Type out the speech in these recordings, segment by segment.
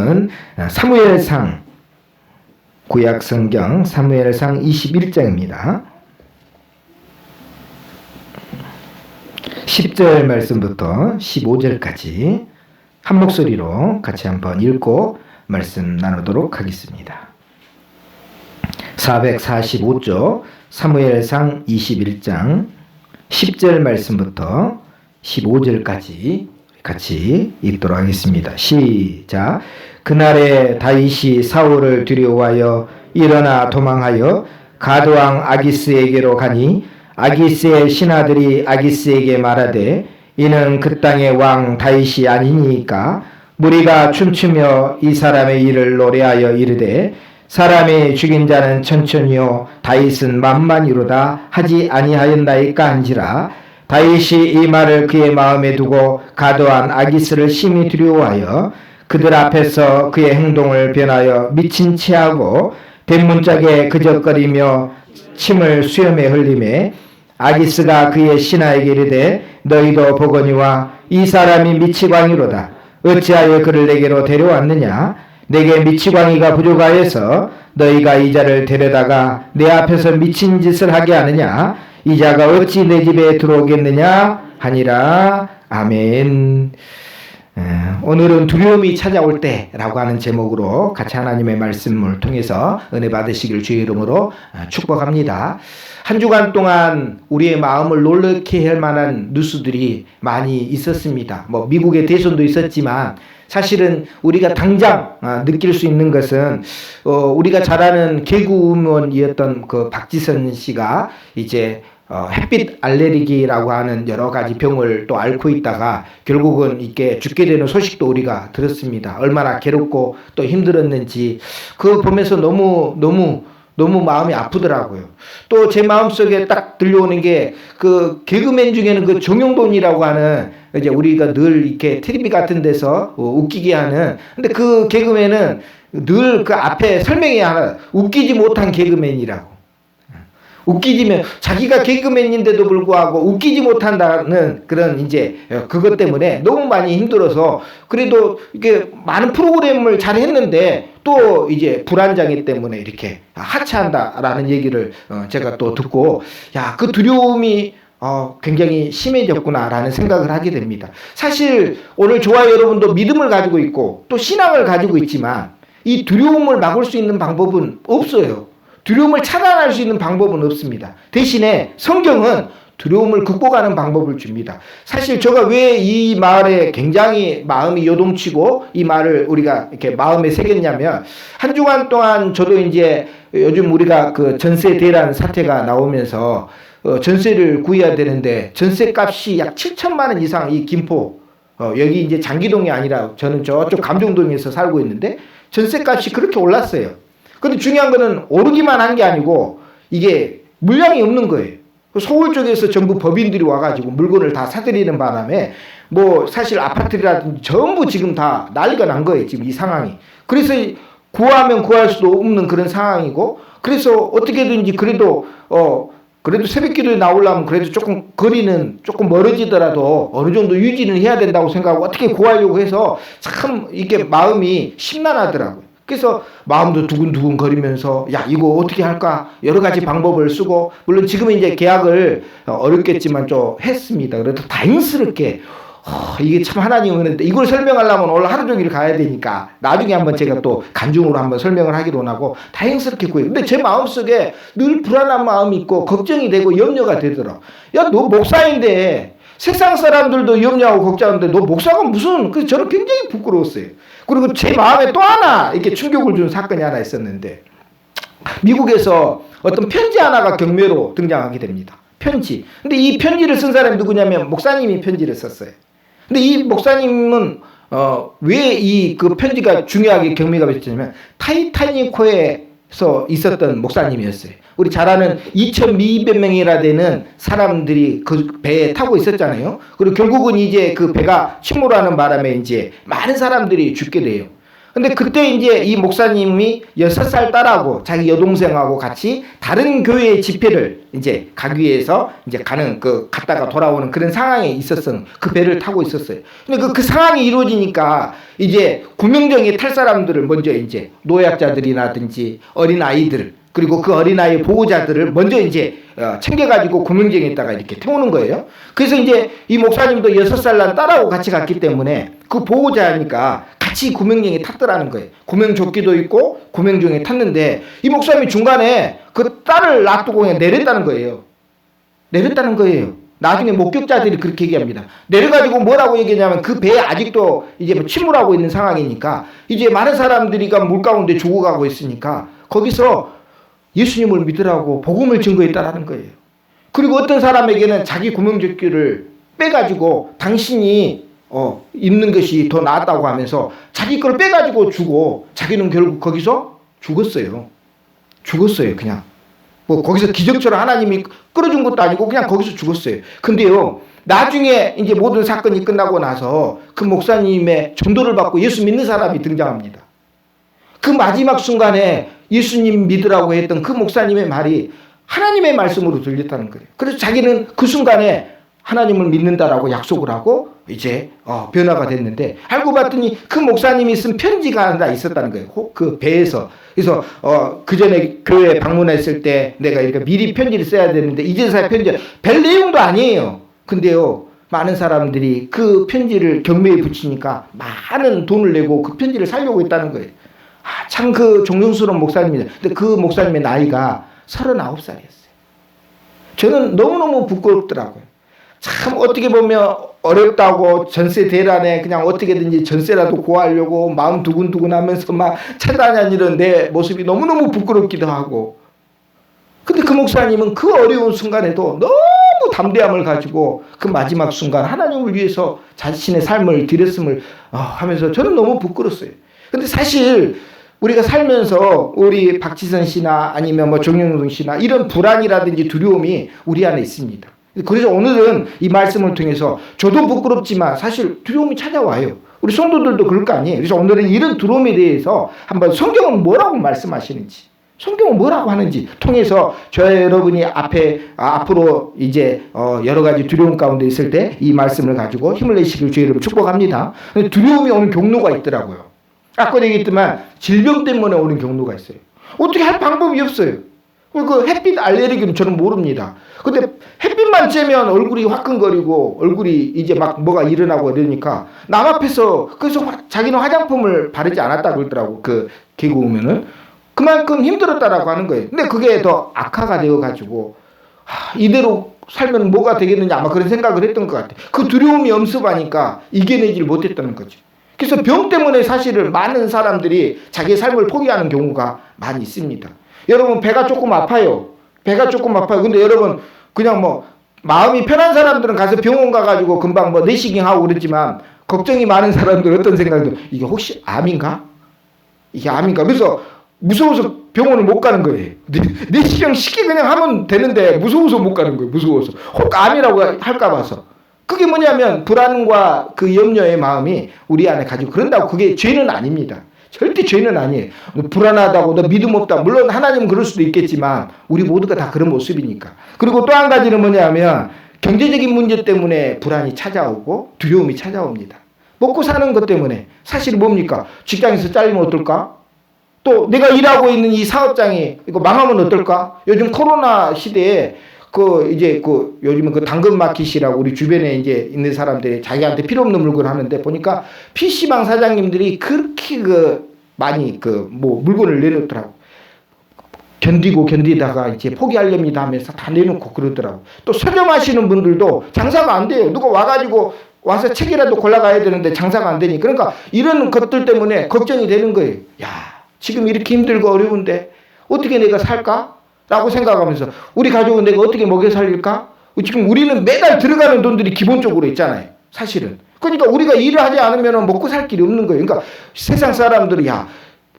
말씀은 사무엘상, 구약성경 사무엘상 21장입니다. 10절 말씀부터 15절까지 한 목소리로 같이 한번 읽고 말씀 나누도록 하겠습니다. 445조 사무엘상 21장 10절 말씀부터 15절까지 같이 읽도록 하겠습니다. 시작. 그날에 다윗이 사울을 두려워하여 일어나 도망하여 가드왕 아기스에게로 가니 아기스의 신하들이 아기스에게 말하되 이는 그 땅의 왕 다윗이 아니니까 무리가 춤추며 이 사람의 일을 노래하여 이르되 사람이 죽인 자는 천천히요 다윗은 만만이로다 하지 아니하였나이까 한지라. 다윗이 이 말을 그의 마음에 두고 가드왕 아기스를 심히 두려워하여 그들 앞에서 그의 행동을 변하여 미친 체하고 대문짝에 그적거리며 침을 수염에 흘리매 아기스가 그의 신하에게 이르되 너희도 보거니와 이 사람이 미치광이로다. 어찌하여 그를 내게로 데려왔느냐? 내게 미치광이가 부족하여서 너희가 이 자를 데려다가 내 앞에서 미친 짓을 하게 하느냐? 이 자가 어찌 내 집에 들어오겠느냐? 하니라. 아멘. 오늘은 두려움이 찾아올 때라고 하는 제목으로 같이 하나님의 말씀을 통해서 은혜 받으시길 주의 이름으로 축복합니다. 한 주간 동안 우리의 마음을 놀라게 할 만한 뉴스들이 많이 있었습니다. 미국의 대선도 있었지만 사실은 우리가 당장 느낄 수 있는 것은 우리가 잘 아는 개그우먼이었던 그 박지선 씨가 이제 햇빛 알레르기라고 하는 여러 가지 병을 또 앓고 있다가 결국은 이렇게 죽게 되는 소식도 우리가 들었습니다. 얼마나 괴롭고 또 힘들었는지 그거 보면서 너무 마음이 아프더라고요. 또 제 마음속에 딱 들려오는 게 그 개그맨 중에는 그 정용돈이라고 하는 이제 우리가 늘 이렇게 텔레비 같은 데서 웃기게 하는 근데 그 개그맨은 늘 그 앞에 설명이 하나 웃기지 못한 개그맨이라고. 웃기지면 자기가 개그맨인데도 불구하고 웃기지 못한다는 그런 이제 그것 때문에 너무 많이 힘들어서 그래도 이게 많은 프로그램을 잘 했는데 또 이제 불안장애 때문에 이렇게 하차한다라는 얘기를 제가 또 듣고 야, 그 두려움이 굉장히 심해졌구나라는 생각을 하게 됩니다. 사실 오늘 저와 여러분도 믿음을 가지고 있고 또 신앙을 가지고 있지만 이 두려움을 막을 수 있는 방법은 없어요. 두려움을 차단할 수 있는 방법은 없습니다. 대신에 성경은 두려움을 극복하는 방법을 줍니다. 사실 제가 왜 이 말에 굉장히 마음이 요동치고 이 말을 우리가 이렇게 마음에 새겼냐면 한 주간 동안 저도 이제 요즘 우리가 그 전세 대란 사태가 나오면서 전세를 구해야 되는데 전세 값이 약 7천만 원 이상 이 김포 여기 이제 장기동이 아니라 저는 저쪽 감정동에서 살고 있는데 전세 값이 그렇게 올랐어요. 근데 중요한 거는 오르기만 한 게 아니고 이게 물량이 없는 거예요. 서울 쪽에서 전부 법인들이 와가지고 물건을 다 사들이는 바람에 사실 아파트라든지 전부 지금 다 난리가 난 거예요. 지금 이 상황이. 그래서 구하면 구할 수도 없는 그런 상황이고 그래서 어떻게든지 그래도 새벽기도에 나오려면 그래도 조금 거리는 조금 멀어지더라도 어느 정도 유지는 해야 된다고 생각하고 어떻게 구하려고 해서 참 이게 마음이 심란하더라고요. 그래서 마음도 두근두근 거리면서 야 이거 어떻게 할까 여러 가지 방법을 쓰고 물론 지금은 이제 계약을 어렵겠지만 좀 했습니다. 그래도 다행스럽게 이게 참 하나님 은혜인데 이걸 설명하려면 오늘 하루 종일 가야 되니까 나중에 한번 제가 또 간중으로 한번 설명을 하기로 하고 다행스럽게 구해요. 근데 제 마음속에 늘 불안한 마음이 있고 걱정이 되고 염려가 되더라. 야 너 목사인데 세상 사람들도 염려하고 걱정하는데 너 목사가 무슨 그래서 저는 굉장히 부끄러웠어요. 그리고 제 마음에 또 하나 이렇게 충격을 준 사건이 하나 있었는데 미국에서 어떤 편지 하나가 경매로 등장하게 됩니다. 편지. 근데 이 편지를 쓴 사람이 누구냐면 목사님이 편지를 썼어요. 근데 이 목사님은 왜 이 그 편지가 중요하게 경매가 됐냐면 타이타닉호에서 있었던 목사님이었어요. 우리 잘 아는 2,200명이나 되는 사람들이 그 배에 타고 있었잖아요. 그리고 결국은 이제 그 배가 침몰하는 바람에 이제 많은 사람들이 죽게 돼요. 근데 그때 이제 이 목사님이 6살 딸하고 자기 여동생하고 같이 다른 교회 집회를 이제 가기 위해서 이제 갔다가 돌아오는 그런 상황에 있었어. 그 배를 타고 있었어요. 근데 그 상황이 이루어지니까 이제 구명정에 탈 사람들을 먼저 이제 노약자들이라든지 어린 아이들 그리고 그 어린아이 보호자들을 먼저 이제 챙겨가지고 구명정에다가 이렇게 태우는 거예요. 그래서 이제 이 목사님도 6살 난 딸하고 같이 갔기 때문에 그 보호자니까 같이 구명정에 탔더라는 거예요. 구명조끼도 있고 구명정에 탔는데 이 목사님이 중간에 그 딸을 놔두고 그냥 내렸다는 거예요. 내렸다는 거예요. 나중에 목격자들이 그렇게 얘기합니다. 내려가지고 뭐라고 얘기하냐면 그 배에 아직도 이제 침몰하고 있는 상황이니까 이제 많은 사람들이 물 가운데 죽어가고 있으니까 거기서 예수님을 믿으라고 복음을 증거했다라는 거예요. 그리고 어떤 사람에게는 자기 구명조끼를 빼가지고 당신이 입는 것이 더 낫다고 하면서 자기 걸 빼가지고 주고 자기는 결국 거기서 죽었어요. 죽었어요. 그냥 뭐 거기서 기적처럼 하나님이 끌어준 것도 아니고 그냥 거기서 죽었어요. 근데요 나중에 이제 모든 사건이 끝나고 나서 그 목사님의 전도를 받고 예수 믿는 사람이 등장합니다. 그 마지막 순간에 예수님 믿으라고 했던 그 목사님의 말이 하나님의 말씀으로 들렸다는 거예요. 그래서 자기는 그 순간에 하나님을 믿는다라고 약속을 하고 이제 변화가 됐는데 알고 봤더니 그 목사님이 쓴 편지가 하나 있었다는 거예요. 그 배에서. 그래서 그 전에 교회 방문했을 때 내가 이렇게 미리 편지를 써야 되는데 이제서야 편지 별 내용도 아니에요. 근데요 많은 사람들이 그 편지를 경매에 붙이니까 많은 돈을 내고 그 편지를 살려고 했다는 거예요. 참 그 존경스러운 목사님입니다. 근데 그 목사님의 나이가 39살이었어요. 저는 너무너무 부끄럽더라고요. 참 어떻게 보면 어렵다고 전세 대란에 그냥 어떻게든지 전세라도 구하려고 마음 두근두근하면서 막 찾아다니는 내 모습이 너무너무 부끄럽기도 하고 근데 그 목사님은 그 어려운 순간에도 너무 담대함을 가지고 그 마지막 순간 하나님을 위해서 자신의 삶을 드렸음을 하면서 저는 너무 부끄러웠어요. 근데 사실 우리가 살면서 우리 박지선 씨나 아니면 뭐 정영동 씨나 이런 불안이라든지 두려움이 우리 안에 있습니다. 그래서 오늘은 이 말씀을 통해서 저도 부끄럽지만 사실 두려움이 찾아와요. 우리 성도들도 그럴 거 아니에요. 그래서 오늘은 이런 두려움에 대해서 한번 성경은 뭐라고 말씀하시는지 성경은 뭐라고 하는지 통해서 저와 여러분이 앞으로 이제 여러 가지 두려움 가운데 있을 때 이 말씀을 가지고 힘을 내시길 주의 이름으로 축복합니다. 두려움이 오는 경로가 있더라고요. 아까 얘기했지만 질병 때문에 오는 경로가 있어요. 어떻게 할 방법이 없어요. 그 햇빛 알레르기는 저는 모릅니다. 근데 햇빛만 쬐면 얼굴이 화끈거리고 얼굴이 이제 막 뭐가 일어나고 이러니까 남 앞에서 그래서 자기는 화장품을 바르지 않았다 그러더라고. 그 개그 오면은 그만큼 힘들었다라고 하는 거예요. 근데 그게 더 악화가 되어가지고 이대로 살면 뭐가 되겠느냐 아마 그런 생각을 했던 것 같아요. 그 두려움이 엄습하니까 이겨내질 못했다는 거죠. 그래서 병 때문에 사실은 많은 사람들이 자기의 삶을 포기하는 경우가 많이 있습니다. 여러분 배가 조금 아파요. 배가 조금 아파요. 근데 여러분 그냥 뭐 마음이 편한 사람들은 가서 병원 가가지고 금방 뭐 내시경하고 그랬지만 걱정이 많은 사람들은 어떤 생각도 이게 혹시 암인가? 이게 암인가? 그래서 무서워서 병원을 못 가는 거예요. 내시경 쉽게 그냥 하면 되는데 무서워서 못 가는 거예요. 무서워서. 혹 암이라고 할까 봐서. 그게 뭐냐면 불안과 그 염려의 마음이 우리 안에 가지고 그런다고 그게 죄는 아닙니다. 절대 죄는 아니에요. 불안하다고 너 믿음 없다. 물론 하나님은 그럴 수도 있겠지만 우리 모두가 다 그런 모습이니까. 그리고 또 한 가지는 뭐냐면 경제적인 문제 때문에 불안이 찾아오고 두려움이 찾아옵니다. 먹고 사는 것 때문에 사실 뭡니까? 직장에서 잘리면 어떨까? 또 내가 일하고 있는 이 사업장이 이거 망하면 어떨까? 요즘 코로나 시대에 요즘은 그 당근마켓이라고 우리 주변에 이제 있는 사람들이 자기한테 필요 없는 물건을 하는데 보니까 PC방 사장님들이 그렇게 많이 물건을 내놓더라고. 견디다가 이제 포기하렵니다 하면서 다 내놓고 그러더라고. 또 서점하시는 분들도 장사가 안 돼요. 누가 와서 책이라도 골라가야 되는데 장사가 안 되니. 그러니까 이런 것들 때문에 걱정이 되는 거예요. 야, 지금 이렇게 힘들고 어려운데 어떻게 내가 살까? 라고 생각하면서 우리 가족은 내가 어떻게 먹여 살릴까? 지금 우리는 매달 들어가는 돈들이 기본적으로 있잖아요. 사실은. 그러니까 우리가 일을 하지 않으면 먹고 살 길이 없는 거예요. 그러니까 세상 사람들이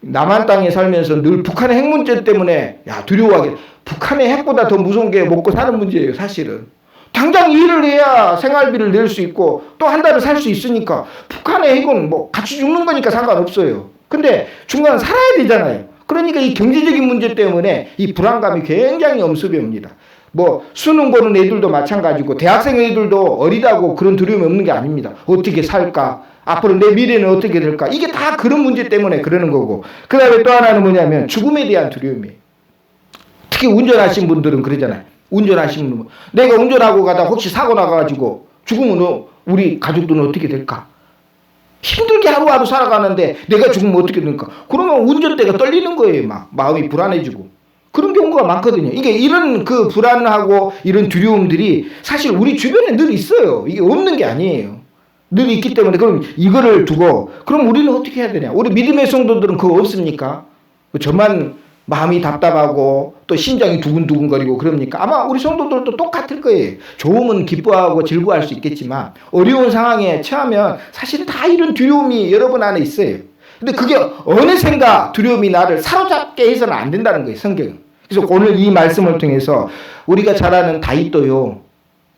남한 땅에 살면서 늘 북한의 핵 문제 때문에 두려워하게. 북한의 핵보다 더 무서운 게 먹고 사는 문제예요. 사실은. 당장 일을 해야 생활비를 낼 수 있고 또 한 달을 살 수 있으니까 북한의 핵은 뭐 같이 죽는 거니까 상관없어요. 근데 중간은 살아야 되잖아요. 그러니까 이 경제적인 문제 때문에 이 불안감이 굉장히 엄습해 옵니다. 뭐 수능 보는 애들도 마찬가지고 대학생 애들도 어리다고 그런 두려움이 없는 게 아닙니다. 어떻게 살까? 앞으로 내 미래는 어떻게 될까? 이게 다 그런 문제 때문에 그러는 거고. 그 다음에 또 하나는 뭐냐면 죽음에 대한 두려움이에요. 특히 운전하신 분들은 그러잖아요. 운전하시는 분. 내가 운전하고 가다 혹시 사고 나가지고 죽으면 우리 가족들은 어떻게 될까? 힘들게 하루하루 살아가는데 내가 죽으면 어떻게 될까? 그러면 운전대가 떨리는 거예요. 막 마음이 불안해지고. 그런 경우가 많거든요. 이게 이런 그 불안하고 이런 두려움들이 사실 우리 주변에 늘 있어요. 이게 없는 게 아니에요. 늘 있기 때문에 그럼 이거를 두고 그럼 우리는 어떻게 해야 되냐? 우리 믿음의 성도들은 그거 없습니까? 저만 마음이 답답하고 또 심장이 두근두근거리고 그럽니까? 아마 우리 성도들도 똑같을 거예요. 좋으면 기뻐하고 즐거워할 수 있겠지만 어려운 상황에 처하면 사실 다 이런 두려움이 여러분 안에 있어요. 근데 그게 어느샌가 두려움이 나를 사로잡게 해서는 안 된다는 거예요, 성경은. 그래서 오늘 이 말씀을 통해서 우리가 잘 아는 다윗도요.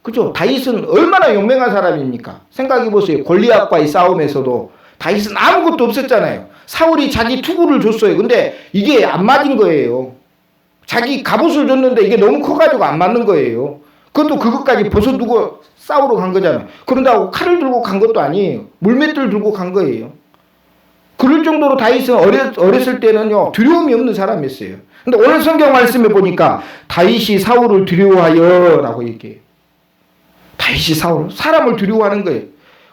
그죠? 다윗은 얼마나 용맹한 사람입니까? 생각해 보세요. 골리앗과의 싸움에서도 다윗은 아무것도 없었잖아요. 사울이 자기 투구를 줬어요. 근데 이게 안 맞은 거예요. 자기 갑옷을 줬는데 이게 너무 커가지고 안 맞는 거예요. 그것도 그것까지 벗어두고 싸우러 간 거잖아요. 그런다고 칼을 들고 간 것도 아니에요. 물맷돌 들고 간 거예요. 그럴 정도로 다윗은 어렸을 때는요, 두려움이 없는 사람이었어요. 근데 오늘 성경 말씀에 보니까 다윗이 사울을 두려워하여 라고 얘기해요. 다윗이 사람을 두려워하는 거예요.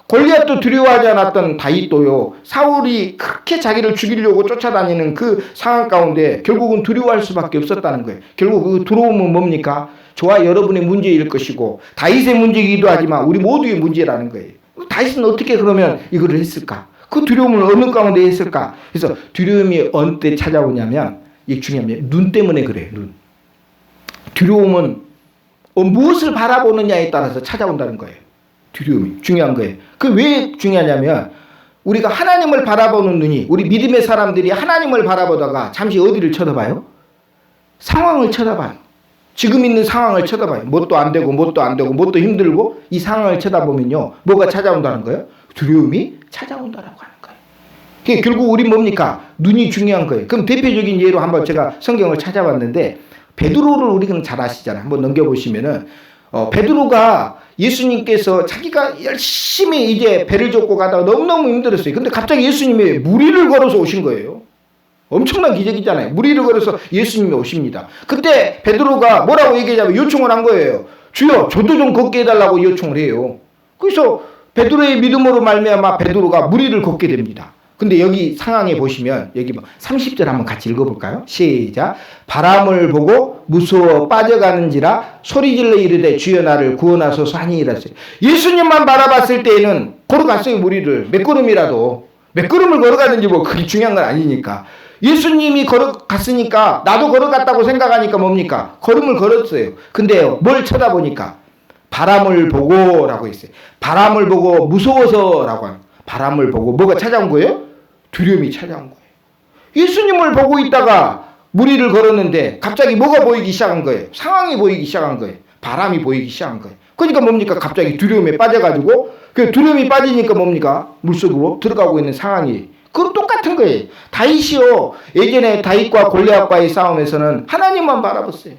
골리앗도 두려워하지 않았던 다윗도요, 사울이 그렇게 자기를 죽이려고 쫓아다니는 그 상황 가운데 결국은 두려워할 수밖에 없었다는 거예요. 결국 그 두려움은 뭡니까? 저와 여러분의 문제일 것이고 다윗의 문제이기도 하지만 우리 모두의 문제라는 거예요. 다윗은 어떻게 그러면 이거를 했을까? 그 두려움을 어느 가운데 했을까? 그래서 두려움이 어느 때 찾아오냐면 이게 중요합니다. 눈 때문에 그래요. 눈. 두려움은 무엇을 바라보느냐에 따라서 찾아온다는 거예요. 두려움이 중요한 거예요. 그 왜 중요하냐면 우리가 하나님을 바라보는 눈이, 우리 믿음의 사람들이 하나님을 바라보다가 잠시 어디를 쳐다봐요? 상황을 쳐다봐요. 지금 있는 상황을 쳐다봐요. 뭣도 안 되고 뭣도 힘들고 이 상황을 쳐다보면요, 뭐가 찾아온다는 거예요? 두려움이 찾아온다라고 하는 거예요. 그게 결국 우리 뭡니까? 눈이 중요한 거예요. 그럼 대표적인 예로 한번 제가 성경을 찾아봤는데 베드로를 우리는 잘 아시잖아요. 한번 넘겨보시면은 베드로가 예수님께서 자기가 열심히 이제 배를 젓고 가다가 너무너무 힘들었어요. 근데 갑자기 예수님이 무리를 걸어서 오신 거예요. 엄청난 기적이잖아요. 무리를 걸어서 예수님이 오십니다. 그때 베드로가 뭐라고 얘기하냐면 요청을 한 거예요. 주여, 저도 좀 걷게 해달라고 요청을 해요. 그래서 베드로의 믿음으로 말미암아 베드로가 무리를 걷게 됩니다. 근데 여기 상황에 보시면 여기 30절 한번 같이 읽어볼까요? 시작. 바람을 보고 무서워 빠져가는지라 소리질러 이르되 주여 나를 구원하소서 하니 이랬어요. 예수님만 바라봤을 때에는 걸어갔어요. 무리를 몇 걸음이라도. 몇 걸음을 걸어가는지 뭐 그게 중요한 건 아니니까. 예수님이 걸어갔으니까 나도 걸어갔다고 생각하니까 뭡니까? 걸음을 걸었어요. 근데요, 뭘 쳐다보니까 바람을 보고 라고 했어요. 바람을 보고 무서워서 라고 하는. 바람을 보고 뭐가 찾아온 거예요? 두려움이 찾아온 거예요. 예수님을 보고 있다가 무리를 걸었는데 갑자기 뭐가 보이기 시작한 거예요? 상황이 보이기 시작한 거예요. 바람이 보이기 시작한 거예요. 그러니까 뭡니까? 갑자기 두려움에 빠져가지고 그 두려움이 빠지니까 뭡니까? 물속으로 들어가고 있는 상황이. 그건 똑같은 거예요. 다윗이요, 예전에 다윗과 골리앗과의 싸움에서는 하나님만 바라봤어요.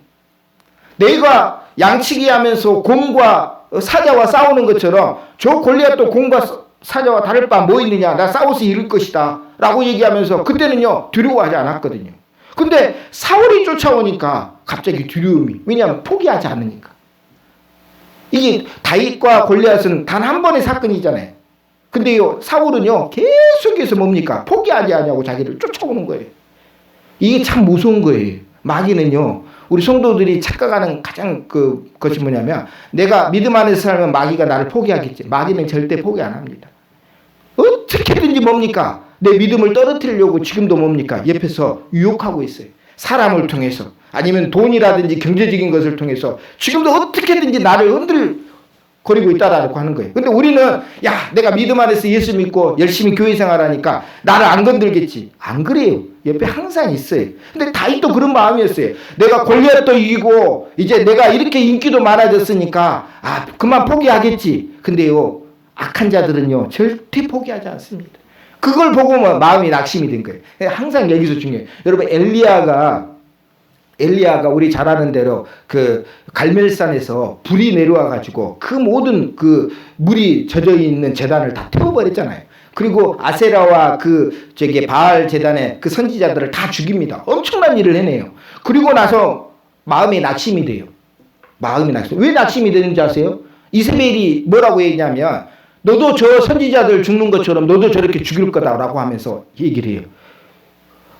내가 양치기 하면서 곰과 사자와 싸우는 것처럼 저 골리앗도 곰과 사자와 다를 바 뭐 있느냐, 나 싸워서 이길 것이다 라고 얘기하면서 그때는요 두려워하지 않았거든요. 근데 사울이 쫓아오니까 갑자기 두려움이, 왜냐하면 포기하지 않으니까. 이게 다윗과 골리앗은 단 한 번의 사건이잖아요. 근데요 사울은요 계속해서 뭡니까? 포기하지 않냐고 자기를 쫓아오는 거예요. 이게 참 무서운 거예요. 마귀는요, 우리 성도들이 착각하는 가장 것이 뭐냐면 내가 믿음 안에서 살면 마귀가 나를 포기하겠지. 마귀는 절대 포기 안 합니다. 어떻게든지 뭡니까? 내 믿음을 떨어뜨리려고 지금도 뭡니까? 옆에서 유혹하고 있어요. 사람을 통해서 아니면 돈이라든지 경제적인 것을 통해서 지금도 어떻게든지 나를 흔들거리고 있다라고 하는 거예요. 근데 우리는 야, 내가 믿음 안에서 예수 믿고 열심히 교회 생활하니까 나를 안 건들겠지. 안 그래요. 옆에 항상 있어요. 근데 다윗도 그런 마음이었어요. 내가 골리앗도 이기고 이제 내가 이렇게 인기도 많아졌으니까 그만 포기하겠지. 근데요, 악한 자들은요 절대 포기하지 않습니다. 그걸 보고 마음이 낙심이 된 거예요. 항상 여기서 중요해요. 여러분 엘리야가 우리 잘 아는 대로 그 갈멜산에서 불이 내려와 가지고 그 모든 그 물이 젖어 있는 제단을 다 태워버렸잖아요. 그리고 아세라와 그 바알 제단의 그 선지자들을 다 죽입니다. 엄청난 일을 해내요. 그리고 나서 마음에 낙심이 돼요. 마음이 낙심. 왜 낙심이 되는지 아세요? 이세벨이 뭐라고 했냐면 너도 저 선지자들 죽는 것처럼 너도 저렇게 죽일 거다라고 하면서 얘기를 해요.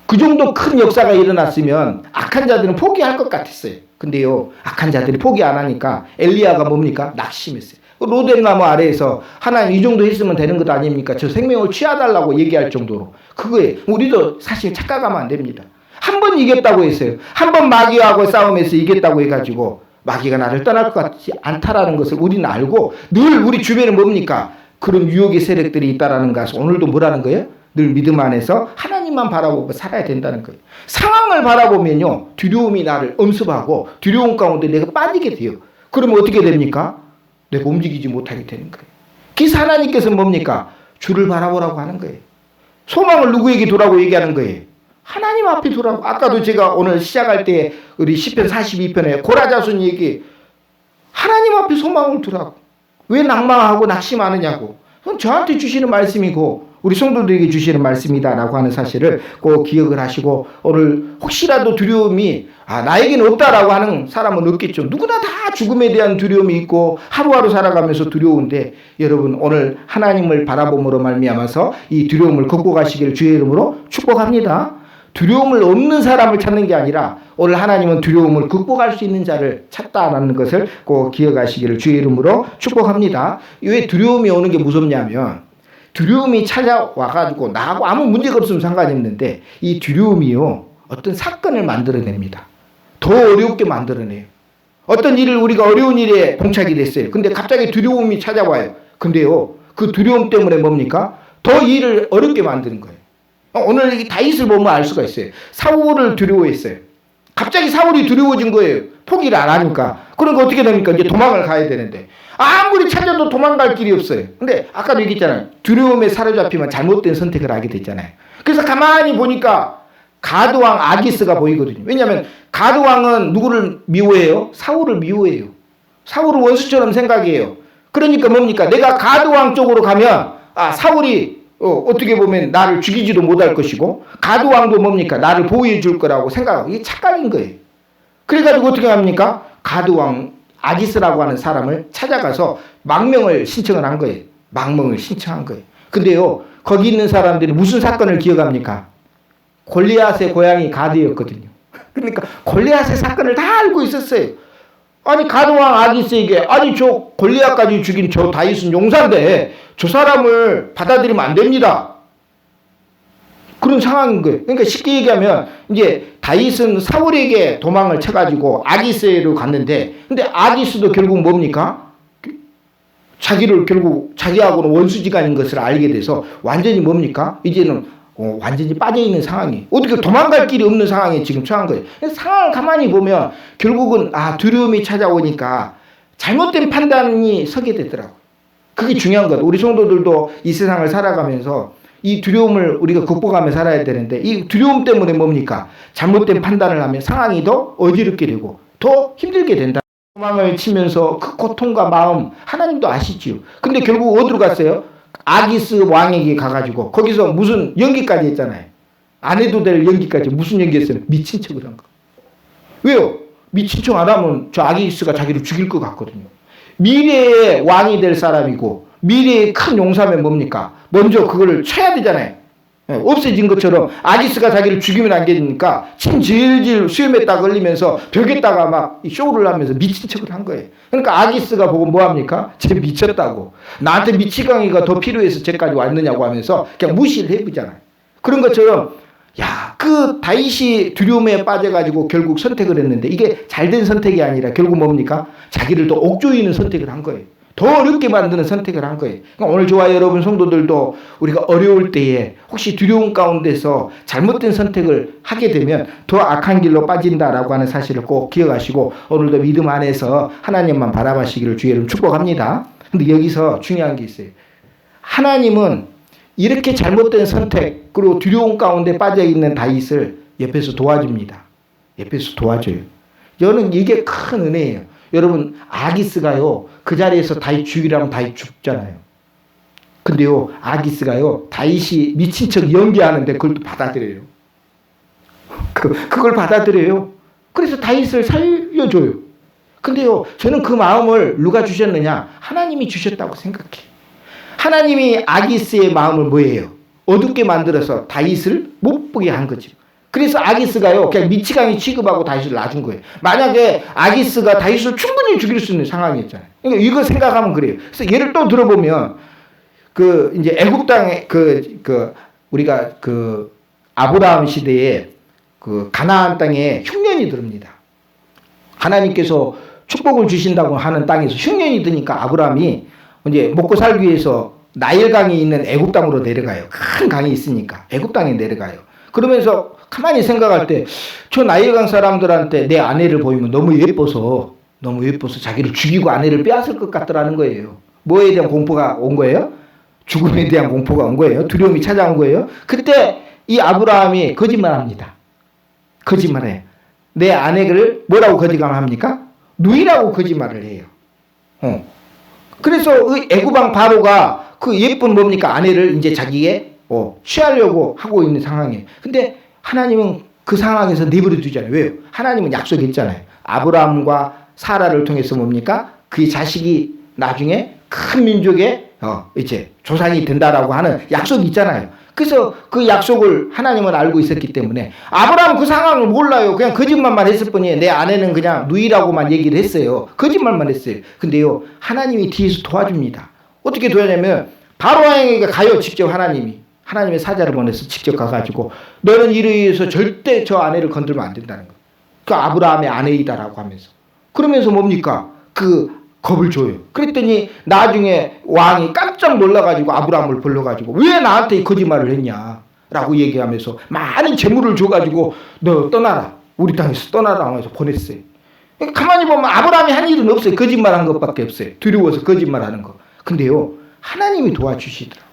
그 정도 큰 역사가 일어났으면 악한 자들은 포기할 것 같았어요. 근데요, 악한 자들이 포기 안 하니까 엘리야가 뭡니까? 낙심했어요. 로뎀나무 아래에서 하나님 이 정도 했으면 되는 것 아닙니까? 저 생명을 취하달라고 얘기할 정도로. 그거에 우리도 사실 착각하면 안 됩니다. 한 번 이겼다고 했어요. 한 번 마귀하고 싸움에서 이겼다고 해가지고 마귀가 나를 떠날 것 같지 않다라는 것을 우리는 알고 늘 우리 주변에 뭡니까? 그런 유혹의 세력들이 있다라는 것을 오늘도 뭐라는 거예요? 늘 믿음 안에서 하나님만 바라보고 살아야 된다는 거예요. 상황을 바라보면요, 두려움이 나를 엄습하고 두려움 가운데 내가 빠지게 돼요. 그러면 어떻게 됩니까? 내가 움직이지 못하게 되는 거예요. 그래서 하나님께서 뭡니까? 주를 바라보라고 하는 거예요. 소망을 누구에게 두라고 얘기하는 거예요? 하나님 앞에 두라고. 아까도 제가 오늘 시작할 때 우리 시편 42편에 고라자손 얘기, 하나님 앞에 소망을 두라고. 왜 낭망하고 낙심하느냐고. 그건 저한테 주시는 말씀이고 우리 성도들에게 주시는 말씀이다라고 하는 사실을 꼭 기억을 하시고, 오늘 혹시라도 두려움이 나에게는 없다라고 하는 사람은 없겠죠. 누구나 다 죽음에 대한 두려움이 있고 하루하루 살아가면서 두려운데, 여러분 오늘 하나님을 바라봄으로 말미암아서 이 두려움을 극복하시기를 주의 이름으로 축복합니다. 두려움을 없는 사람을 찾는 게 아니라 오늘 하나님은 두려움을 극복할 수 있는 자를 찾다라는 것을 꼭 기억하시기를 주의 이름으로 축복합니다. 왜 두려움이 오는 게 무섭냐면, 두려움이 찾아와가지고 나하고 아무 문제가 없으면 상관이 없는데 이 두려움이요, 어떤 사건을 만들어냅니다. 더 어렵게 만들어내요. 어떤 일을 우리가 어려운 일에 봉착이 됐어요. 근데 갑자기 두려움이 찾아와요. 근데요, 그 두려움 때문에 뭡니까? 더 일을 어렵게 만드는 거예요. 오늘 이 다윗을 보면 알 수가 있어요. 사울을 두려워했어요. 갑자기 사울이 두려워진 거예요. 포기를 안 하니까. 그러니까 어떻게 됩니까? 이제 도망을 가야 되는데 아무리 찾아도 도망갈 길이 없어요. 근데 아까도 얘기했잖아요. 두려움에 사로잡히면 잘못된 선택을 하게 됐잖아요. 그래서 가만히 보니까 가드왕 아기스가 보이거든요. 왜냐하면 가드왕은 누구를 미워해요? 사울을 미워해요. 사울을 원수처럼 생각해요. 그러니까 뭡니까? 내가 가드왕 쪽으로 가면 사울이 어떻게 보면 나를 죽이지도 못할 것이고, 가드왕도 뭡니까? 나를 보호해 줄 거라고 생각하고, 이게 착각인 거예요. 그래가지고 어떻게 합니까? 가드왕 아기스라고 하는 사람을 찾아가서 망명을 신청을 한 거예요. 망명을 신청한 거예요. 근데요, 거기 있는 사람들이 무슨 사건을 기억합니까? 골리앗의 고향이 가드였거든요. 그러니까 골리앗의 사건을 다 알고 있었어요. 아니 가드왕 아기스에게 저 골리앗까지 죽인 저 다윗은 용사인데 저 사람을 받아들이면 안 됩니다. 그런 상황인 거예요. 그러니까 쉽게 얘기하면 이제 다윗은 사울에게 도망을 쳐가지고 아기스로 갔는데, 근데 아기스도 결국 뭡니까? 자기를 결국 자기하고는 원수지간인 것을 알게 돼서 완전히 뭡니까? 이제는 완전히 빠져있는 상황이, 어떻게 도망갈 길이 없는 상황에 지금 처한 거예요. 상황을 가만히 보면 결국은 두려움이 찾아오니까 잘못된 판단이 서게 되더라고요. 그게 중요한 것. 우리 성도들도 이 세상을 살아가면서 이 두려움을 우리가 극복하며 살아야 되는데, 이 두려움 때문에 뭡니까? 잘못된 판단을 하면 상황이 더 어지럽게 되고 더 힘들게 된다. 도망을 치면서 그 고통과 마음 하나님도 아시지요. 근데 결국 어디로 갔어요? 아기스 왕에게 가가지고 거기서 무슨 연기까지 했잖아요. 안 해도 될 연기까지. 무슨 연기했어요? 미친 척을 한 거. 왜요? 미친 척 안 하면 저 아기스가 자기를 죽일 것 같거든요. 미래의 왕이 될 사람이고 미래의 큰 용사면 뭡니까? 먼저 그거를 쳐야 되잖아요. 없애진 것처럼 아기스가 자기를 죽이면 안 되니까 침 질질 수염에 딱 걸리면서 벽에다가 막 쇼를 하면서 미친 척을 한 거예요. 그러니까 아기스가 보고 뭐합니까? 쟤 미쳤다고. 나한테 미치광이가 더 필요해서 쟤까지 왔느냐고 하면서 그냥 무시를 해보잖아요. 그런 것처럼 그 다윗이 두려움에 빠져가지고 결국 선택을 했는데 이게 잘된 선택이 아니라 결국 뭡니까? 자기를 더 옥조이는 선택을 한 거예요. 더 어렵게 만드는 선택을 한 거예요. 그러니까 오늘 저와 여러분 성도들도 우리가 어려울 때에 혹시 두려움 가운데서 잘못된 선택을 하게 되면 더 악한 길로 빠진다라고 하는 사실을 꼭 기억하시고 오늘도 믿음 안에서 하나님만 바라보시기를 주의 이름 축복합니다. 근데 여기서 중요한 게 있어요. 하나님은 이렇게 잘못된 선택 그리고 두려움 가운데 빠져있는 다윗을 옆에서 도와줍니다. 옆에서 도와줘요. 저는 이게 큰 은혜예요. 여러분 아기스가요 그 자리에서 다윗 죽이라면 다윗 죽잖아요. 근데요 아기스가요 다윗이 미친 척 연기하는데 그걸 또 받아들여요. 그걸 받아들여요. 그래서 다윗을 살려줘요. 근데요 저는 그 마음을 누가 주셨느냐? 하나님이 주셨다고 생각해요. 하나님이 아기스의 마음을 뭐예요? 어둡게 만들어서 다윗을 못 보게 한 거죠. 그래서 아기스가요 그냥 미치광이 취급하고 다윗을 놔준 거예요. 만약에 아기스가 다윗을 충분히 죽일 수 있는 상황이었잖아요. 그러니까 이거 생각하면 그래요. 그래서 예를 또 들어보면 그 이제 애굽 땅에 우리가 아브라함 시대에 그 가나안 땅에 흉년이 들습니다. 하나님께서 축복을 주신다고 하는 땅에서 흉년이 드니까 아브라함이 이제 먹고 살기 위해서 나일강이 있는 애굽 땅으로 내려가요. 큰 강이 있으니까 애굽 땅에 내려가요. 그러면서 가만히 생각할 때 저 나일강 사람들한테 내 아내를 보이면 너무 예뻐서 자기를 죽이고 아내를 빼앗을 것 같더라는 거예요. 뭐에 대한 공포가 온 거예요? 죽음에 대한 공포가 온 거예요. 두려움이 찾아온 거예요. 그때 이 아브라함이 거짓말합니다. 거짓말해요. 내 아내를 뭐라고 거짓말합니까? 누이라고 거짓말을 해요. 그래서 애굽왕 바로가 그 예쁜 뭡니까? 아내를 이제 자기의 취하려고 하고 있는 상황이에요. 근데 하나님은 그 상황에서 내버려 두잖아요. 왜요? 하나님은 약속했잖아요. 아브라함과 사라를 통해서 뭡니까? 그의 자식이 나중에 큰 민족의 이제 조상이 된다라고 하는 약속이 있잖아요. 그래서 그 약속을 하나님은 알고 있었기 때문에 아브라함 그 상황을 몰라요. 그냥 거짓말만 했을 뿐이에요. 내 아내는 그냥 누이라고만 얘기를 했어요. 거짓말만 했어요. 근데요 하나님이 뒤에서 도와줍니다. 어떻게 도와냐면 바로왕에게 가요. 직접 하나님의 사자를 보내서 직접 가가지고 너는 이로 인해서 절대 저 아내를 건들면 안 된다는 거예요. 그 아브라함의 아내이다라고 하면서 그러면서 뭡니까? 그 겁을 줘요. 그랬더니 나중에 왕이 깜짝 놀라가지고 아브라함을 불러가지고 왜 나한테 거짓말을 했냐 라고 얘기하면서 많은 재물을 줘가지고 너 떠나라. 우리 땅에서 떠나라 하면서 보냈어요. 가만히 보면 아브라함이 한 일은 없어요. 거짓말한 것밖에 없어요. 두려워서 거짓말하는 거. 근데요 하나님이 도와주시더라고요.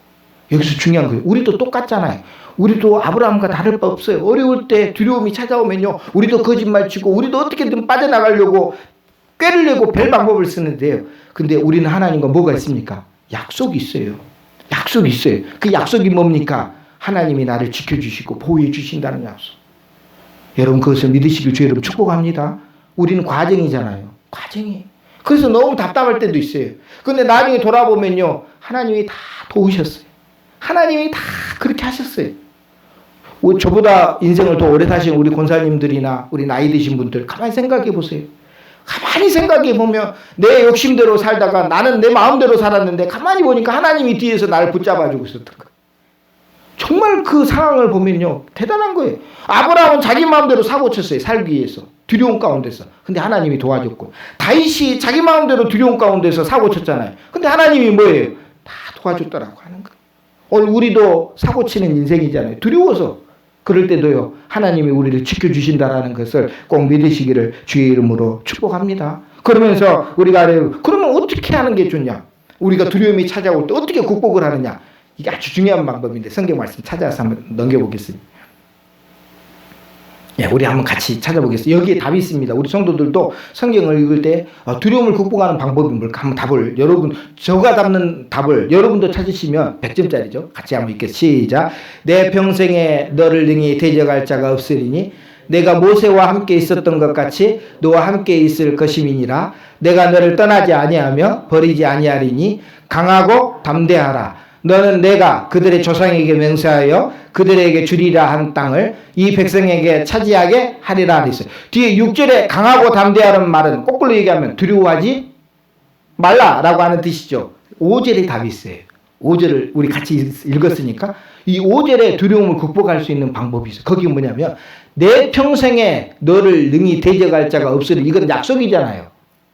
여기서 중요한 거예요. 우리도 똑같잖아요. 우리도 아브라함과 다를 바 없어요. 어려울 때 두려움이 찾아오면요 우리도 거짓말치고 우리도 어떻게든 빠져나가려고 꾀를 내고 별 방법을 쓰는데요. 근데 우리는 하나님과 뭐가 있습니까? 약속이 있어요. 약속이 있어요. 그 약속이 뭡니까? 하나님이 나를 지켜주시고 보호해 주신다는 약속. 여러분 그것을 믿으시길 주 여러분 축복합니다. 우리는 과정이잖아요. 과정이. 그래서 너무 답답할 때도 있어요. 근데 나중에 돌아보면요 하나님이 다 도우셨어요. 하나님이 다 그렇게 하셨어요. 저보다 인생을 더 오래 사신 우리 권사님들이나 우리 나이 드신 분들 가만히 생각해 보세요. 가만히 생각해 보면 내 욕심대로 살다가 나는 내 마음대로 살았는데 가만히 보니까 하나님이 뒤에서 나를 붙잡아주고 있었던 거예요. 정말 그 상황을 보면요 대단한 거예요. 아브라함은 자기 마음대로 사고쳤어요. 살기 위해서 두려움 가운데서. 근데 하나님이 도와줬고 다윗이 자기 마음대로 두려움 가운데서 사고쳤잖아요. 근데 하나님이 뭐예요? 다 도와줬더라고 하는 거예요. 오늘 우리도 사고치는 인생이잖아요. 두려워서. 그럴 때도요 하나님이 우리를 지켜주신다라는 것을 꼭 믿으시기를 주의 이름으로 축복합니다. 그러면서 우리가 그러면 어떻게 하는 게 좋냐? 우리가 두려움이 찾아올 때 어떻게 극복을 하느냐? 이게 아주 중요한 방법인데 성경 말씀 찾아서 한번 넘겨보겠습니다. 예, 우리 한번 같이 찾아보겠습니다. 여기에 답이 있습니다. 우리 성도들도 성경을 읽을 때 두려움을 극복하는 방법이 뭘까 한번 답을 여러분 저가 답는 답을 여러분도 찾으시면 100점짜리죠. 같이 한번 읽겠습니다. 시작. 내 평생에 너를 능히 대적할 자가 없으리니 내가 모세와 함께 있었던 것 같이 너와 함께 있을 것임이니라. 내가 너를 떠나지 아니하며 버리지 아니하리니 강하고 담대하라. 너는 내가 그들의 조상에게 맹세하여 그들에게 주리라 한 땅을 이 백성에게 차지하게 하리라 하랬어요. 뒤에 6절에 강하고 담대하는 말은 거꾸로 얘기하면 두려워하지 말라라고 하는 뜻이죠. 5절에 답이 있어요. 5절을 우리 같이 읽었으니까 이 5절에 두려움을 극복할 수 있는 방법이 있어요. 거기 뭐냐면 내 평생에 너를 능히 대적할 자가 없으리. 이건 약속이잖아요.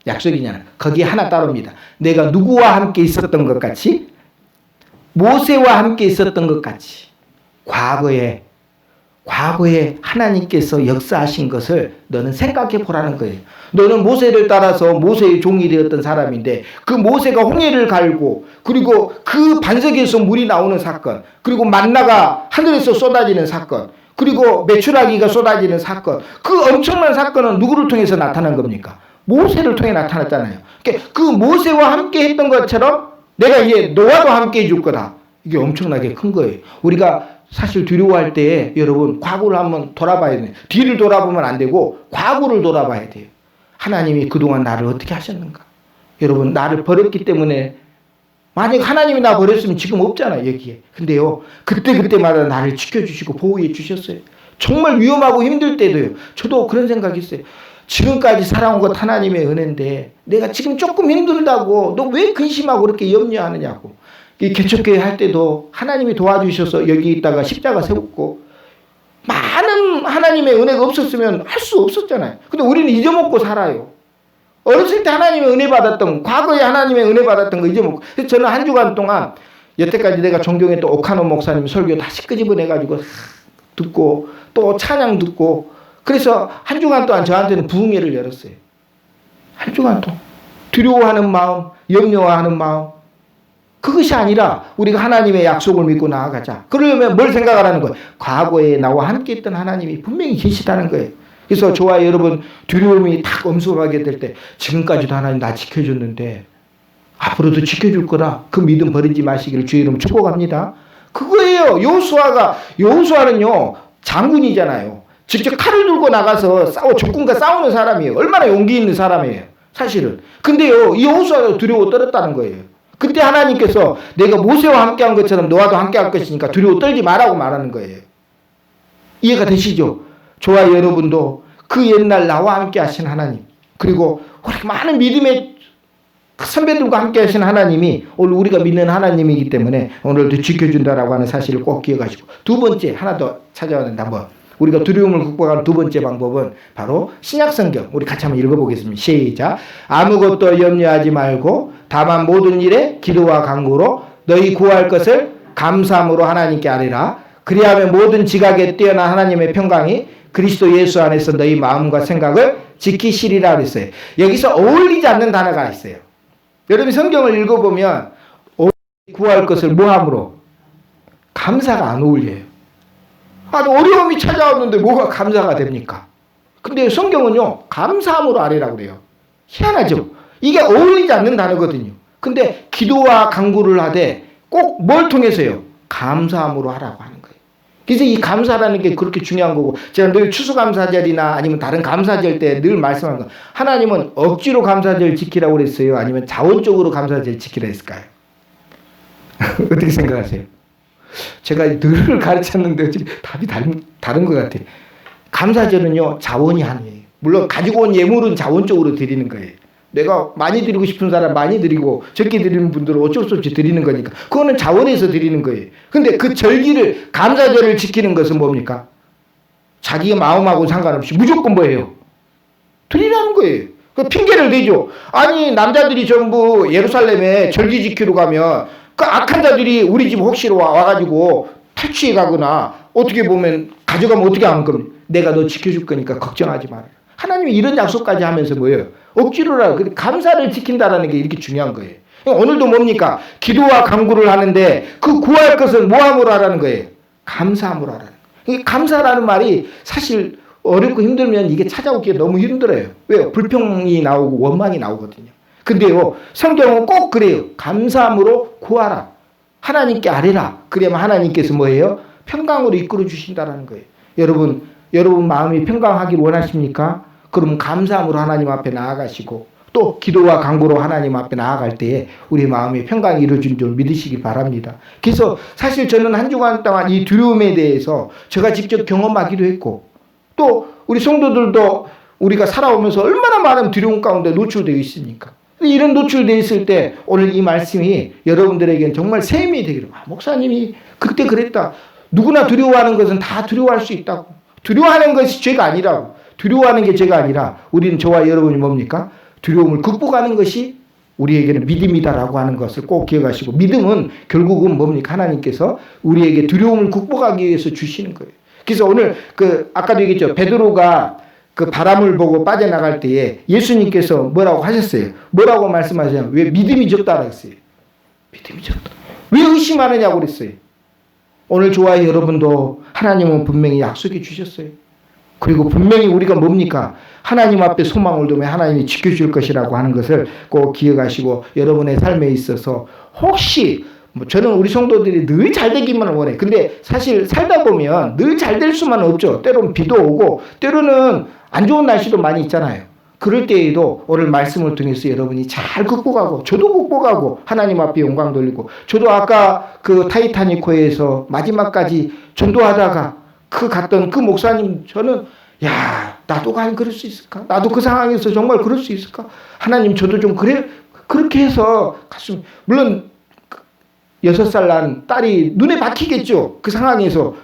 약속이잖아요. 거기에 하나 따릅니다. 내가 누구와 함께 있었던 것 같이 모세와 함께 있었던 것 같이 과거에 과거에 하나님께서 역사하신 것을 너는 생각해 보라는 거예요. 너는 모세를 따라서 모세의 종이 되었던 사람인데 그 모세가 홍해를 갈고 그리고 그 반석에서 물이 나오는 사건, 그리고 만나가 하늘에서 쏟아지는 사건, 그리고 메추라기가 쏟아지는 사건, 그 엄청난 사건은 누구를 통해서 나타난 겁니까? 모세를 통해 나타났잖아요. 그러니까 그 모세와 함께 했던 것처럼 내가 이제 너와도 함께 해줄 거다. 이게 엄청나게 큰 거예요. 우리가 사실 두려워할 때에 여러분 과거를 한번 돌아봐야 돼요. 뒤를 돌아보면 안 되고 과거를 돌아봐야 돼요. 하나님이 그동안 나를 어떻게 하셨는가? 여러분 나를 버렸기 때문에 만약 하나님이 나 버렸으면 지금 없잖아요 여기에. 근데요 그때마다 나를 지켜주시고 보호해 주셨어요. 정말 위험하고 힘들 때도요. 저도 그런 생각이 있어요. 지금까지 살아온 것 하나님의 은혜인데 내가 지금 조금 힘들다고 너 왜 근심하고 그렇게 염려하느냐고. 이 개척교회 할 때도 하나님이 도와주셔서 여기 있다가 십자가 세웠고 많은 하나님의 은혜가 없었으면 할 수 없었잖아요. 근데 우리는 잊어먹고 살아요. 어렸을 때 하나님의 은혜 받았던, 과거에 하나님의 은혜 받았던 거 잊어먹고. 그래서 저는 한 주간 동안 여태까지 내가 존경했던 오카노 목사님 설교 다시 끄집어내가지고 듣고 또 찬양 듣고 그래서 한 주간 동안 저한테는 부흥회를 열었어요. 한 주간 동안 두려워하는 마음, 염려하는 마음, 그것이 아니라 우리가 하나님의 약속을 믿고 나아가자. 그러려면 뭘 생각하라는 거예요? 과거에 나와 함께 했던 하나님이 분명히 계시다는 거예요. 그래서 저와 여러분 두려움이 딱 엄습하게 될 때 지금까지도 하나님 나 지켜줬는데 앞으로도 지켜줄 거라 그 믿음 버리지 마시기를 주의 이름 축복합니다. 그거예요. 여호수아는요 장군이잖아요. 직접 칼을 들고 나가서 적군과 싸우는 사람이에요. 얼마나 용기 있는 사람이에요. 사실은. 근데요 이 여호수아가 두려워 떨었다는 거예요. 그때 하나님께서 내가 모세와 함께한 것처럼 너와도 함께할 것이니까 두려워 떨지 말라고 말하는 거예요. 이해가 되시죠? 저와 여러분도 그 옛날 나와 함께 하신 하나님, 그리고 우리 많은 믿음의 선배들과 함께 하신 하나님이 오늘 우리가 믿는 하나님이기 때문에 오늘도 지켜준다라고 하는 사실을 꼭 기억하시고, 두 번째 하나 더 찾아왔는데 한번 우리가 두려움을 극복하는 두 번째 방법은 바로 신약성경, 우리 같이 한번 읽어보겠습니다. 시작. 아무것도 염려하지 말고 다만 모든 일에 기도와 간구로 너희 구할 것을 감사함으로 하나님께 아뢰라. 그리하면 모든 지각에 뛰어난 하나님의 평강이 그리스도 예수 안에서 너희 마음과 생각을 지키시리라 그랬어요. 여기서 어울리지 않는 단어가 있어요. 여러분 성경을 읽어보면 구할 것을 뭐함으로? 감사가 안 어울려요. 어려움이 찾아오는데 뭐가 감사가 됩니까? 근데 성경은요 감사함으로 아뢰라고 그래요. 희한하죠? 이게 어울리지 않는 단어거든요. 근데 기도와 간구를 하되 꼭 뭘 통해서요? 감사함으로 하라고 하는 거예요. 그래서 이 감사라는 게 그렇게 중요한 거고, 제가 늘 추수감사절이나 아니면 다른 감사절 때 늘 말씀하는 거, 하나님은 억지로 감사절 지키라고 그랬어요? 아니면 자원적으로 감사절 지키라 했을까요? 어떻게 생각하세요? 제가 늘 가르쳤는데 답이 다른 것 같아요. 감사절은요 자원이 아니에요. 물론 가지고 온 예물은 자원적으로 드리는 거예요. 내가 많이 드리고 싶은 사람 많이 드리고 적게 드리는 분들은 어쩔 수 없이 드리는 거니까 그거는 자원에서 드리는 거예요. 근데 그 절기를 감사절을 지키는 것은 뭡니까? 자기의 마음하고 상관없이 무조건 뭐예요? 드리라는 거예요. 그 핑계를 대죠. 아니 남자들이 전부 예루살렘에 절기 지키러 가면 그 악한 자들이 우리 집 혹시로 와가지고 탈취해 가거나 어떻게 보면 가져가면 어떻게 하는 겁니까? 내가 너 지켜줄 거니까 걱정하지 마라. 하나님이 이런 약속까지 하면서 뭐예요? 억지로라. 감사를 지킨다라는 게 이렇게 중요한 거예요. 오늘도 뭡니까? 기도와 간구를 하는데 그 구할 것을 뭐함으로 하라는 거예요? 감사함으로 하라는 거예요. 감사라는 말이 사실 어렵고 힘들면 이게 찾아오기가 너무 힘들어요. 왜요? 불평이 나오고 원망이 나오거든요. 근데요 성경은 꼭 그래요. 감사함으로 구하라. 하나님께 아뢰라. 그러면 하나님께서 뭐예요? 평강으로 이끌어 주신다라는 거예요. 여러분 마음이 평강하기를 원하십니까? 그럼 감사함으로 하나님 앞에 나아가시고 또 기도와 간구로 하나님 앞에 나아갈 때에 우리 마음에 평강이 이루어진 줄 믿으시기 바랍니다. 그래서 사실 저는 한 주간 동안 이 두려움에 대해서 제가 직접 경험하기도 했고 또 우리 성도들도 우리가 살아오면서 얼마나 많은 두려움 가운데 노출되어 있으니까 이런 노출되어 있을 때 오늘 이 말씀이 여러분들에게는 정말 셈이 되기를. 목사님이 그때 그랬다. 누구나 두려워하는 것은 다 두려워할 수 있다고. 두려워하는 것이 죄가 아니라고. 두려워하는 게 죄가 아니라 우리는 저와 여러분이 뭡니까? 두려움을 극복하는 것이 우리에게는 믿음이다라고 하는 것을 꼭 기억하시고 믿음은 결국은 뭡니까? 하나님께서 우리에게 두려움을 극복하기 위해서 주시는 거예요. 그래서 오늘 아까도 얘기했죠. 베드로가 그 바람을 보고 빠져나갈 때에 예수님께서 뭐라고 하셨어요? 뭐라고 말씀하셨냐면 왜 믿음이 적다라고 했어요. 믿음이 적다. 왜 의심하느냐고 그랬어요. 오늘 저와 여러분도 하나님은 분명히 약속해 주셨어요. 그리고 분명히 우리가 뭡니까? 하나님 앞에 소망을 두면 하나님이 지켜줄 것이라고 하는 것을 꼭 기억하시고 여러분의 삶에 있어서 혹시 저는 우리 성도들이 늘 잘 되기만 원해. 근데 사실 살다 보면 늘 잘 될 수만 없죠. 때로는 비도 오고 때로는 안 좋은 날씨도 많이 있잖아요. 그럴 때에도 오늘 말씀을 통해서 여러분이 잘 극복하고 저도 극복하고 하나님 앞에 영광 돌리고 저도 아까 그 타이타닉호에서 마지막까지 전도하다가 갔던 그 목사님 저는 나도 과연 그럴 수 있을까? 나도 그 상황에서 정말 그럴 수 있을까? 하나님 저도 좀 그렇게 해서 갔으면 물론 6살 난 딸이 눈에 박히겠죠. 그 상황에서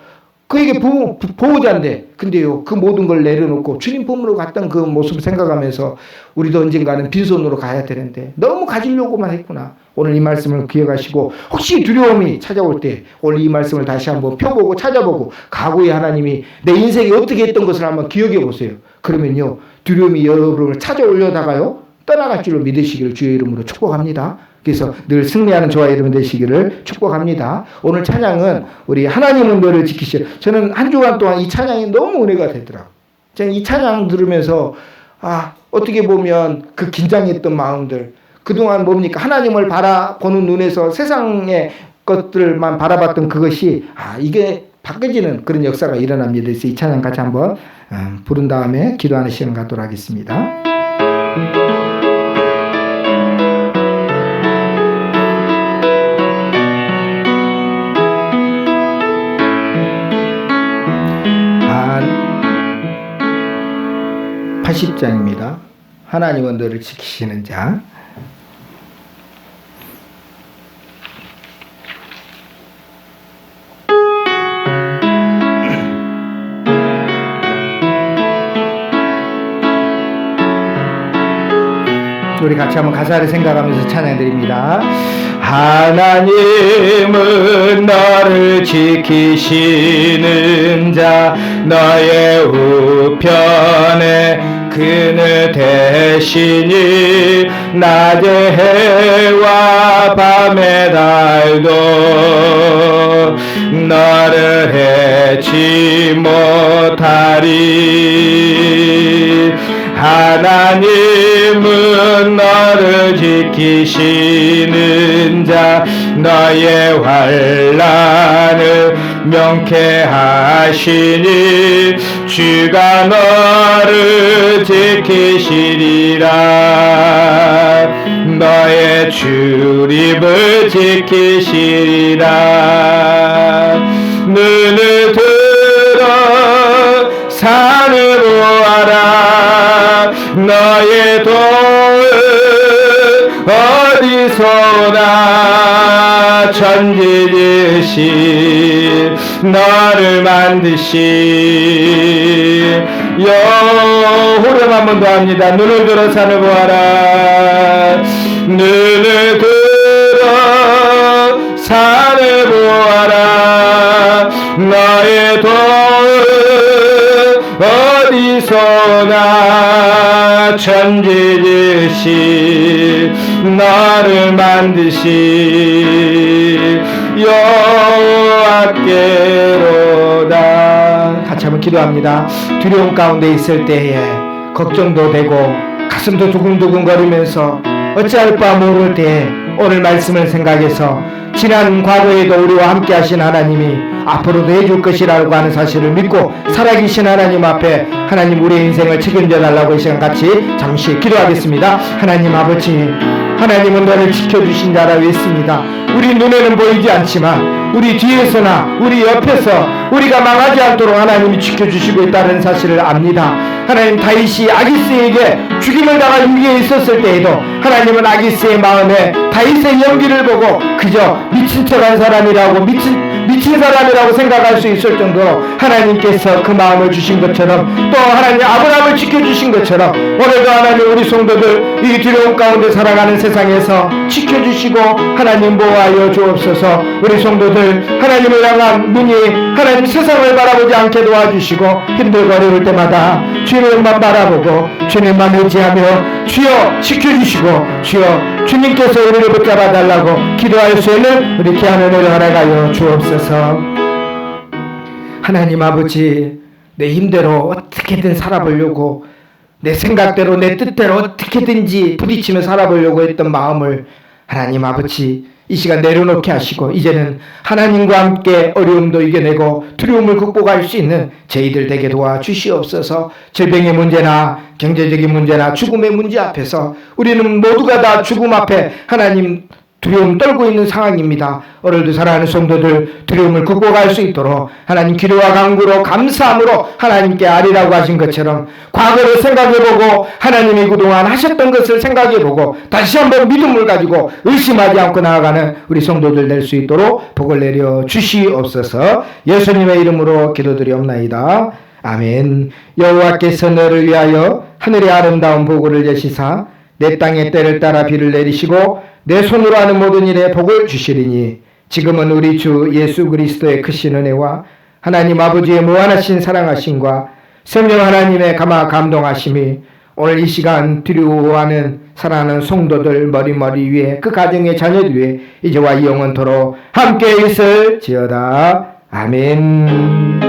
그에게 보호자인데 근데요 그 모든 걸 내려놓고 주님 품으로 갔던 그 모습을 생각하면서 우리도 언젠가는 빈손으로 가야 되는데 너무 가지려고만 했구나. 오늘 이 말씀을 기억하시고 혹시 두려움이 찾아올 때 오늘 이 말씀을 다시 한번 펴보고 찾아보고 과거에 하나님이 내 인생에 어떻게 했던 것을 한번 기억해 보세요. 그러면요 두려움이 여러분을 찾아오려다가요 떠나갈 줄로 믿으시기를 주의 이름으로 축복합니다. 그래서 늘 승리하는 저와 여러분 되시기를 축복합니다. 오늘 찬양은 우리 하나님은 너를 지키시오. 저는 한 주간 동안 이 찬양이 너무 은혜가 되더라고요. 저는 이 찬양 들으면서 어떻게 보면 그 긴장했던 마음들 그동안 뭡니까 하나님을 바라보는 눈에서 세상의 것들만 바라봤던 그것이 이게 바뀌어지는 그런 역사가 일어납니다. 그래서 이 찬양 같이 한번 부른 다음에 기도하는 시간 갖도록 하겠습니다. 한 80장입니다. 하나님은 너를 지키시는 자. 우리 같이 한번 가사를 생각하면서 찬양드립니다. 하나님은 너를 지키시는 자 너의 우편에 그늘 대신이 낮의 해와 밤의 달도 너를 해치 못하리. 하나님은 너를 지키시는 자 너의 환난을 명쾌하시니 주가 너를 지키시리라. 너의 출입을 지키시리라. 눈을 들어 산으로 알아. 너의 도움 어디서나 천지지신 너를 만드신 호령 한 번 더 합니다. 눈을 들어 산을 보아라. 눈을 들어 산을 보아라. 너의 도움 어디서나 천지지신 너를 만드신 여호와께로다. 같이 한번 기도합니다. 두려움 가운데 있을 때에 걱정도 되고 가슴도 두근두근 거리면서 어찌할 바 모를 때에 오늘 말씀을 생각해서 지난 과거에도 우리와 함께 하신 하나님이 앞으로도 해줄 것이라고 하는 사실을 믿고 살아계신 하나님 앞에 하나님 우리의 인생을 책임져 달라고 이 시간 같이 잠시 기도하겠습니다. 하나님 아버지, 하나님은 너를 지켜주신 자라고 했습니다. 우리 눈에는 보이지 않지만 우리 뒤에서나 우리 옆에서 우리가 망하지 않도록 하나님이 지켜주시고 있다는 사실을 압니다. 하나님 다윗이 아기스에게 죽임을 당할 위기에 있었을 때에도 하나님은 아기스의 마음에 다윗의 연기를 보고 그저 미친 척한 사람이라고 미친 미친 사람이라고 생각할 수 있을 정도로 하나님께서 그 마음을 주신 것처럼, 또 하나님 아브라함을 지켜주신 것처럼 오늘도 하나님 우리 성도들 이 두려움 가운데 살아가는 세상에서 지켜주시고 하나님 보호하여 주옵소서. 우리 성도들 하나님을 향한 눈이 하나님 세상을 바라보지 않게 도와주시고, 힘들고 어려울 때마다 주님만 바라보고 주님만 의지하며 주여 지켜주시고 주여 주님께서 우리를 붙잡아 달라고 기도할 수 있는 우리 귀한 은혜를 허락하여 주옵소서. 하나님 아버지, 내 힘대로 어떻게든 살아보려고, 내 생각대로 내 뜻대로 어떻게든지 부딪히며 살아보려고 했던 마음을 하나님 아버지 이 시간 내려놓게 하시고, 이제는 하나님과 함께 어려움도 이겨내고 두려움을 극복할 수 있는 저희들 되게 도와주시옵소서. 질병의 문제나 경제적인 문제나 죽음의 문제 앞에서 우리는 모두가 다 죽음 앞에 하나님 두려움 떨고 있는 상황입니다. 오늘도 사랑하는 성도들 두려움을 극복할 수 있도록 하나님 기도와 간구로 감사함으로 하나님께 아리라고 하신 것처럼 과거를 생각해보고 하나님이 그동안 하셨던 것을 생각해보고 다시 한번 믿음을 가지고 의심하지 않고 나아가는 우리 성도들 될 수 있도록 복을 내려 주시옵소서. 예수님의 이름으로 기도드리옵나이다. 아멘. 여호와께서 너를 위하여 하늘의 아름다운 보고를 여시사 내 땅의 때를 따라 비를 내리시고 내 손으로 하는 모든 일에 복을 주시리니, 지금은 우리 주 예수 그리스도의 크신 은혜와 하나님 아버지의 무한하신 사랑하심과 성령 하나님의 감동하심이 오늘 이 시간 두려워하는 사랑하는 성도들 머리 위에, 그 가정의 자녀들 위에 이제와 영원토록 함께 있을지어다. 아멘.